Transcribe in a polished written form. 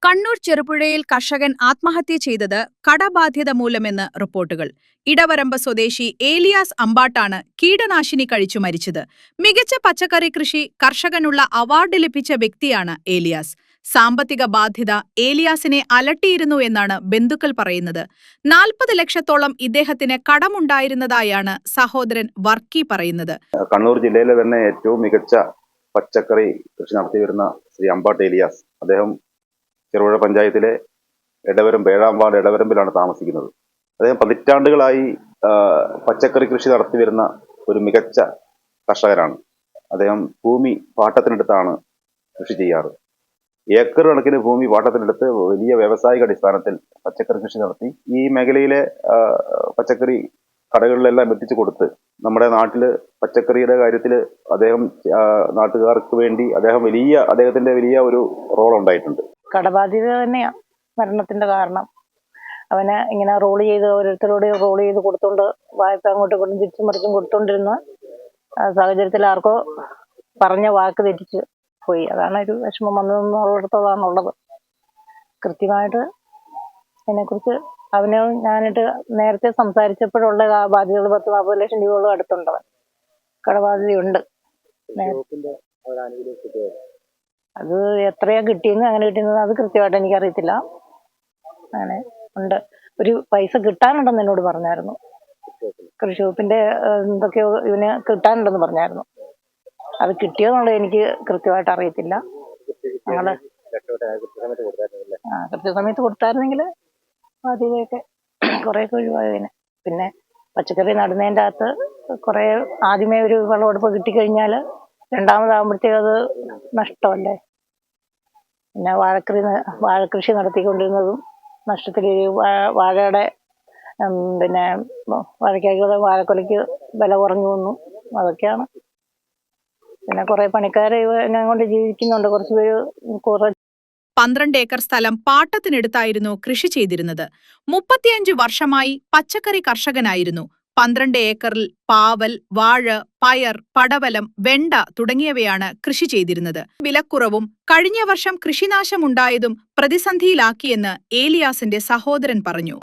കണ്ണൂർ ചെറുപുഴയിൽ കർഷകൻ ആത്മഹത്യ ചെയ്തത് കടബാധ്യത മൂലമെന്ന് റിപ്പോർട്ടുകൾ. ഇടവരമ്പ് സ്വദേശി ഏലിയാസ് അമ്പാട്ടാണ് കീടനാശിനി കഴിച്ചു മരിച്ചത്. മികച്ച പച്ചക്കറി കൃഷി കർഷകനുള്ള അവാർഡ് ലഭിച്ച വ്യക്തിയാണ് ഏലിയാസ്. സാമ്പത്തിക ബാധ്യത ഏലിയാസിനെ അലട്ടിയിരുന്നു എന്നാണ് ബന്ധുക്കൾ പറയുന്നത്. 40 ലക്ഷത്തോളം ഇദ്ദേഹത്തിന് കടമുണ്ടായിരുന്നതായാണ് സഹോദരൻ വർക്കി പറയുന്നത്. കണ്ണൂർ ജില്ലയിലെ തന്നെ ഏറ്റവും മികച്ച പച്ചക്കറി കൃഷി നടത്തി വരുന്ന ശ്രീ അമ്പാട്ട് ഏലിയാസ്, അദ്ദേഹം ചെറുപുഴ പഞ്ചായത്തിലെ എടവരമ്പ് 7-ാം വാർഡ് എടവരമ്പിലാണ് താമസിക്കുന്നത്. അദ്ദേഹം പതിറ്റാണ്ടുകളായി പച്ചക്കറി കൃഷി നടത്തി വരുന്ന ഒരു മികച്ച കർഷകനാണ്. അദ്ദേഹം ഭൂമി പാട്ടത്തിനെടുത്താണ് കൃഷി ചെയ്യാറ്. ഏക്കർ കണക്കിന് ഭൂമി പാട്ടത്തിനെടുത്ത് വലിയ വ്യാവസായിക അടിസ്ഥാനത്തിൽ പച്ചക്കറി കൃഷി നടത്തി ഈ മേഖലയിലെ പച്ചക്കറി കടകളിലെല്ലാം എത്തിച്ചു കൊടുത്ത് നമ്മുടെ നാട്ടില് പച്ചക്കറിയുടെ കാര്യത്തിൽ അദ്ദേഹം നാട്ടുകാർക്ക് വേണ്ടി അദ്ദേഹത്തിന്റെ വലിയ ഒരു റോൾ ഉണ്ടായിട്ടുണ്ട്. കടബാധ്യത തന്നെയാണ് മരണത്തിന്റെ കാരണം. അവന് ഇങ്ങനെ ഓരോരുത്തരോട് റോൾ ചെയ്ത് കൊടുത്തോണ്ട് വായ്പ അങ്ങോട്ടും ഇങ്ങോട്ടും തിരിച്ചും മറിച്ചും കൊടുത്തോണ്ടിരുന്ന സാഹചര്യത്തിൽ ആർക്കോ പറഞ്ഞ വാക്ക് തെറ്റിച്ച് പോയി. അതാണ് ഒരു വിഷമം വന്നതെന്നുള്ളിടത്തോളാണുള്ളത്. കൃത്യമായിട്ട് അതിനെക്കുറിച്ച് അവന് ഞാനിട്ട് നേരത്തെ സംസാരിച്ചപ്പോഴുള്ള ആ ബാധ്യതകൾ 10-40 ലക്ഷം രൂപയോളം അടുത്തുണ്ടവൻ കടബാധ്യതയുണ്ട്. അത് എത്രയാ കിട്ടിയെന്ന് അങ്ങനെ കിട്ടിയെന്ന് അത് കൃത്യമായിട്ട് എനിക്കറിയത്തില്ല. അങ്ങനെ ഉണ്ട്. ഒരു പൈസ കിട്ടാനുണ്ടെന്ന് എന്നോട് പറഞ്ഞായിരുന്നു. കൃഷി വകുപ്പിന്റെ എന്തൊക്കെയോ ഇവന് കിട്ടാനുണ്ടെന്ന് പറഞ്ഞായിരുന്നു. അത് കിട്ടിയോന്നുള്ളത് എനിക്ക് കൃത്യമായിട്ട് അറിയത്തില്ല. ഞങ്ങള് കൃത്യസമയത്ത് കൊടുത്തായിരുന്നെങ്കിൽ ബാധ്യതയൊക്കെ കുറേയൊക്കെ ഒഴിവായതിന്. പിന്നെ പച്ചക്കറി നടുന്നതിൻ്റെ അകത്ത് കുറെ ആദ്യമേ ഒരു വിളവെടുപ്പ് കിട്ടിക്കഴിഞ്ഞാൽ രണ്ടാമതാകുമ്പോഴത്തേക്ക് അത് നഷ്ടമല്ലേ. പിന്നെ വാഴക്കൃഷി നടത്തിക്കൊണ്ടിരുന്നതും നഷ്ടത്തിൽ വാഴയുടെ പിന്നെ വാഴക്കൊലയ്ക്ക് വില കുറഞ്ഞു വന്നു. അതൊക്കെയാണ്. പിന്നെ കുറെ പണിക്കാരെ എന്നെ കൊണ്ട് ജീവിക്കുന്നുണ്ട്. കുറച്ചുപേര് 12 ഏക്കർ സ്ഥലം പാട്ടത്തിനെടുത്തായിരുന്നു കൃഷി ചെയ്തിരുന്നത്. 35 വർഷമായി പച്ചക്കറി കർഷകനായിരുന്നു. 12 ഏക്കറിൽ പാവൽ, വാഴ, പയർ, പടവലം, വെണ്ട തുടങ്ങിയവയാണ് കൃഷി ചെയ്തിരുന്നത്. വിലക്കുറവും കഴിഞ്ഞ വർഷം കൃഷിനാശമുണ്ടായതും പ്രതിസന്ധിയിലാക്കിയെന്ന് ഏലിയാസിന്റെ സഹോദരൻ പറഞ്ഞു.